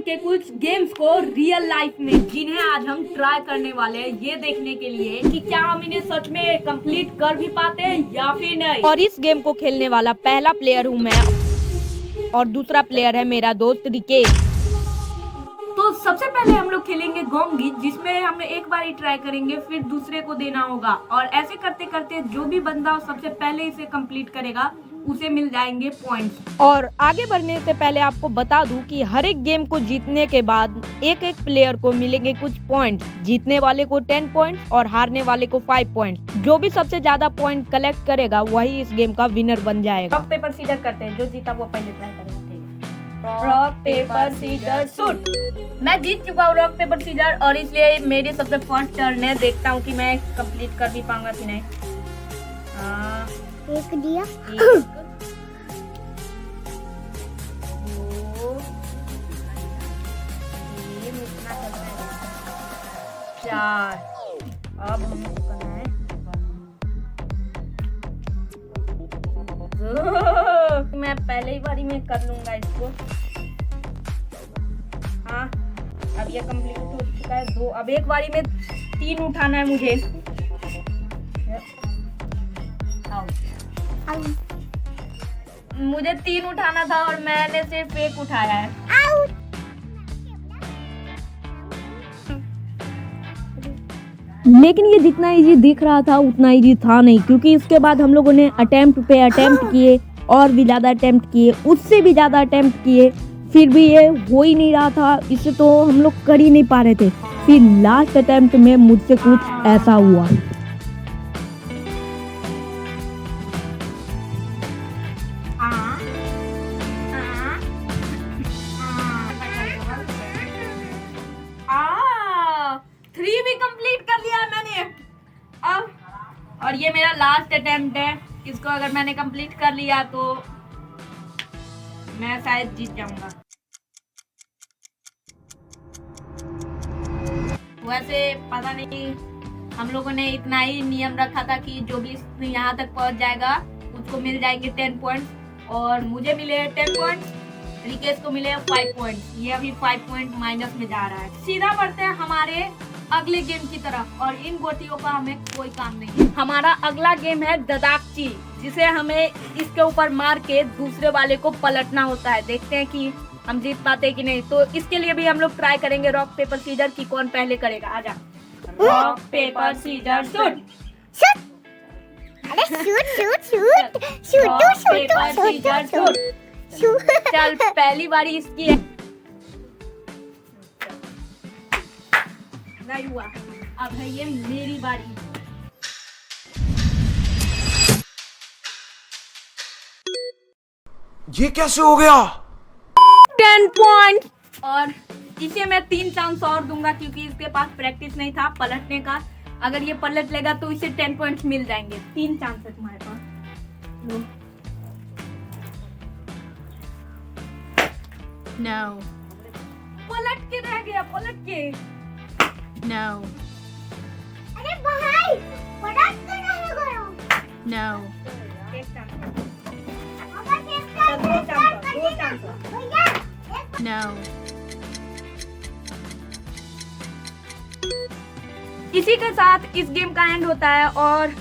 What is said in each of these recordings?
के कुछ गेम्स को रियल लाइफ में, जिन्हें आज हम ट्राई करने वाले हैं ये देखने के लिए कि क्या हम इन्हें सच में कंप्लीट कर भी पाते हैं या फिर नहीं। और इस गेम को खेलने वाला पहला प्लेयर हूँ मैं और दूसरा प्लेयर है मेरा दोस्त रिकेश। तो सबसे पहले हम लोग खेलेंगे गोंगी, जिसमें हम एक बार ही ट्राई करेंगे, फिर दूसरे को देना होगा और ऐसे करते करते जो भी बंदा सबसे पहले इसे कंप्लीट करेगा उसे मिल जाएंगे पॉइंट्स। और आगे बढ़ने से पहले आपको बता दूं कि हर एक गेम को जीतने के बाद एक एक प्लेयर को मिलेंगे कुछ पॉइंट्स। जीतने वाले को 10 पॉइंट्स और हारने वाले को 5 पॉइंट्स। जो भी सबसे ज्यादा पॉइंट कलेक्ट करेगा वही इस गेम का विनर बन जाएगा। रॉक पेपर सीजर करते हैं, जो जीता वो पहले ट्राई करेगा। Rock paper scissor shoot. मैं जीत चुका हूँ रॉक पेपर सीजर और इसलिए मेरी सबसे फर्स्ट टर्न है। देखता हूँ कि मैं कंप्लीट कर भी पाऊंगा कि नहीं। एक दिया, एक, दो, तीन, इतना करना है, 4। अब हमको करना है मैं पहले ही बारी में कर लूंगा इसको। हाँ, अब ये कंप्लीट हो चुका है 2। अब एक बारी में 3 उठाना है मुझे। मुझे 3 उठाना था और मैंने सिर्फ 1 उठाया है। लेकिन ये जितना इजी दिख रहा था उतना इजी था नहीं, क्योंकि इसके बाद हम लोगों ने अटेम्प्ट पे अटेम्प्ट किए और भी ज़्यादा अटेम्प्ट किए, उससे भी ज़्यादा अटेम्प्ट किए, फिर भी ये हो ही नहीं रहा था। इसे तो हम लोग कर ही नहीं पा रहे थे। फिर लास्ट अटेम्प्ट में मुझसे कुछ ऐसा हुआ। और ये मेरा लास्ट अटेम्प्ट है। इसको अगर मैंने कंप्लीट कर लिया तो मैं शायद जीत जाऊंगा। वैसे पता नहीं, हम लोगों ने इतना ही नियम रखा था कि जो भी यहाँ तक पहुंच जाएगा उसको मिल जाएंगे 10 पॉइंट्स और मुझे मिले 10 पॉइंट्स, रिकेश को मिले 5 पॉइंट्स। ये अभी 5 पॉइंट माइनस में जा रहा है। सीधा बढ़ते हैं हमारे अगले गेम की तरफ और इन गोटियों का हमें कोई काम नहीं है। हमारा अगला गेम है ददाकची, जिसे हमें इसके ऊपर मार के दूसरे वाले को पलटना होता है। देखते हैं कि हम जीत पाते कि नहीं। तो इसके लिए भी हम लोग ट्राई करेंगे रॉक पेपर सीजर की कौन पहले करेगा। आजा, रॉक पेपर सीजर शूट। अरे shoot shoot shoot shoot paper scissor shoot. चल, पहली बारी इसकी है। नहीं हुआ, अब है ये मेरी बारी। ये कैसे हो गया? 10 पॉइंट। और इसे मैं 3 चांस और दूंगा क्योंकि इसके पास प्रैक्टिस नहीं था पलटने का। अगर ये पलट लेगा तो इसे 10 पॉइंट्स मिल जाएंगे। 3 चांस है तुम्हारे पास। No. पलट के रह गया, पलट के। No. अरे भाई पलट के नहीं करो। No. एक चांस, अब एक चांस, दो चांस। भैया No. इसी के साथ इस गेम का एंड होता है और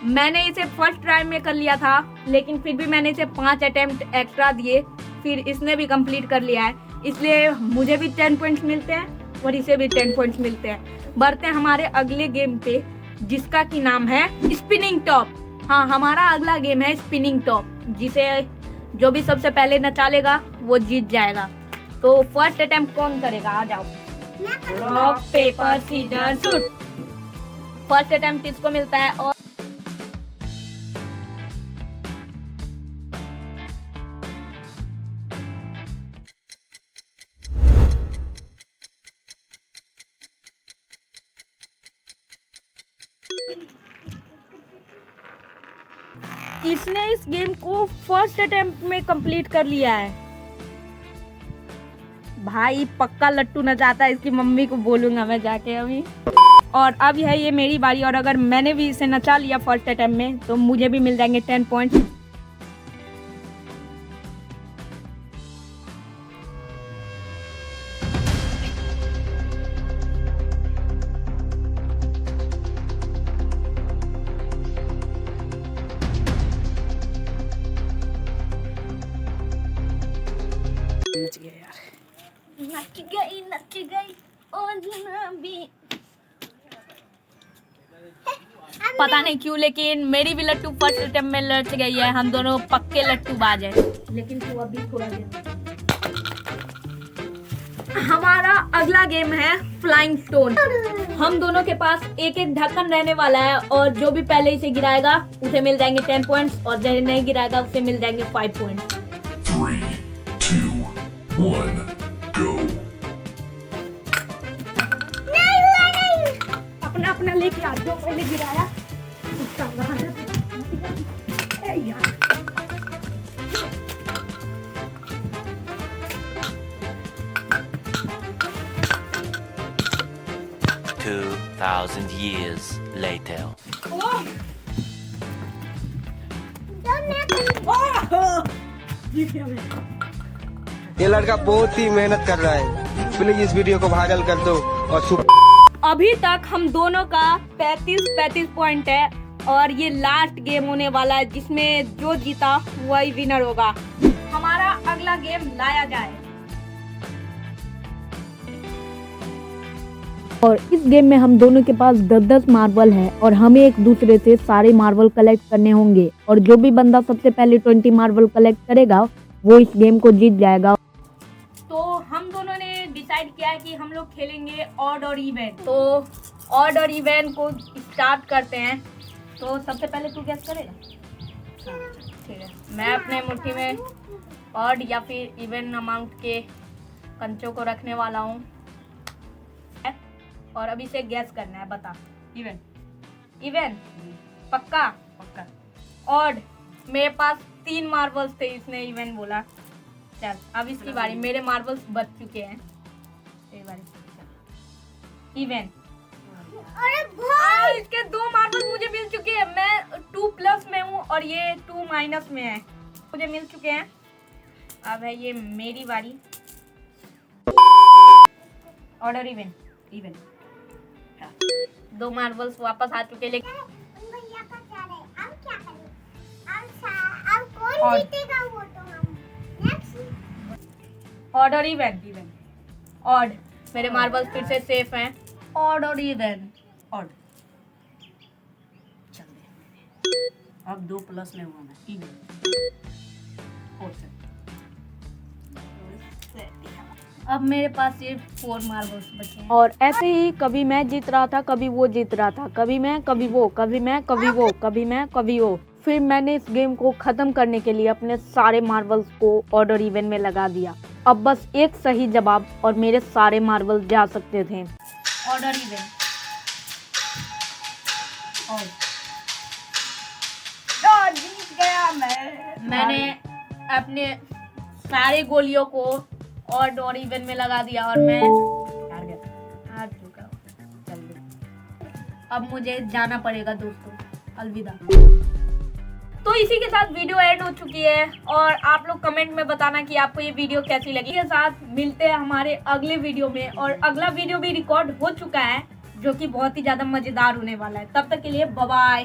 मैंने इसे फर्स्ट ट्राई में कर लिया था, लेकिन फिर भी मैंने इसे 5 अटेम्प्ट एक्स्ट्रा दिए, फिर इसने भी कंप्लीट कर लिया है, इसलिए मुझे भी 10 पॉइंट्स मिलते हैं और इसे भी 10 पॉइंट्स मिलते हैं। बढ़ते हैं हमारे अगले गेम पे, जिसका की नाम है स्पिनिंग टॉप। हाँ, हमारा अगला गेम है स्पिनिंग टॉप, जिसे जो भी सबसे पहले नचालेगा वो जीत जाएगा। तो फर्स्ट अटेम्प्ट कौन करेगा? आ जाओ, rock paper scissor shoot. First attempt इसको मिलता है और इसने इस गेम को फर्स्ट अटेम्प्ट में कंप्लीट कर लिया है। भाई पक्का लट्टू नचाता है, इसकी मम्मी को बोलूंगा मैं जाके अभी। और अब है ये मेरी बारी और अगर मैंने भी इसे नचा लिया फर्स्ट अटेम्प्ट में तो मुझे भी मिल जाएंगे 10 पॉइंट्स। मच गया यार। नच गई ओ जनाबी। पता नहीं क्यों लेकिन मेरी भी लट्टू फर्स्ट अटेम्प्ट में लट गई है। हम दोनों पक्के लट्टू बाज हैं। लेकिन तू अभी थोड़ा देर। हमारा अगला गेम है फ्लाइंग स्टोन। हम दोनों के पास एक एक ढक्कन रहने वाला है और जो भी पहले इसे गिराएगा उसे मिल जाएंगे 10 पॉइंट्स और जो नहीं गिराएगा उसे मिल जाएंगे 5 पॉइंट्स। 3, 2, 1, go. अपना अपना लेके आ। जो पहले गिराया उसका वहां ए यार। 2,000 years later. ये लड़का बहुत ही मेहनत कर रहा है। प्लीज इस वीडियो को वायरल कर दो और अभी तक हम दोनों का 35 पॉइंट है और ये लास्ट गेम होने वाला है जिसमें जो जीता वही विनर होगा। हमारा अगला गेम लाया जाए। और इस गेम में हम दोनों के पास 10-10 मार्बल है और हमें एक दूसरे से सारे मार्बल कलेक्ट करने होंगे और जो भी बंदा सबसे पहले 20 मार्बल कलेक्ट करेगा वो इस गेम को जीत जाएगा। तो हम दोनों ने डिसाइड किया है कि हम लोग खेलेंगे ऑड और इवन। तो ऑड और इवन को स्टार्ट करते हैं। तो सबसे पहले तू गेस करेगा? ठीक है, मैं अपने मुट्ठी में ऑड या फिर इवन अमाउंट के कंचों को रखने वाला हूँ और अभी से गैस करना है। बता। इवन इवन पक्का पक्का। ऑड मेरे पास 3 मार्बल्स थे, इसने इवन बोला। चल अब इसकी बारी। मेरे मार्बल्स बच चुके हैं। इवन। अरे भाई इसके 2 मार्बल्स मुझे मिल चुके हैं। मैं 2+ में हूँ और ये 2- में है। मुझे मिल चुके हैं। अब है ये मेरी बारी। ऑर्डर इवन इवन 2 मार्बल्स वापस आ चुके। लेकिन भैया का जा रहे हैं। अब क्या करें? अब कौन जीतेगा वो तो हम नेक्स्ट। Order even odd. मेरे मार्बल्स फिर से सेफ हैं। ऑड और इवन ऑड। चल दे। अब 2+ में हुआ मैं। इवन। अब मेरे पास ये 4 मार्बल्स बचे हैं। और ऐसे ही कभी मैं जीत रहा था, कभी वो जीत रहा था। कभी मैं, कभी वो, कभी मैं, कभी वो, कभी मैं, कभी वो। फिर मैंने इस गेम को खत्म करने के लिए अपने सारे मार्बल्स को ऑर्डर इवन में लगा दिया। अब बस एक सही जवाब और मेरे सारे मार्बल्स जा सकते थे। ऑर्डर इवन जीत गया मैं। मैंने अपने सारे गोलियों को ऑड और इवन में लगा दिया और मैं हार चुका हूँ। अब मुझे जाना पड़ेगा दोस्तों। अलविदा। तो इसी के साथ वीडियो एंड हो चुकी है और आप लोग कमेंट में बताना कि आपको ये वीडियो कैसी लगी। इसके साथ मिलते हैं हमारे अगले वीडियो में और अगला वीडियो भी रिकॉर्ड हो चुका है जो कि बहुत ही ज्यादा मजेदार होने वाला है। तब तक के लिए बाय बाय।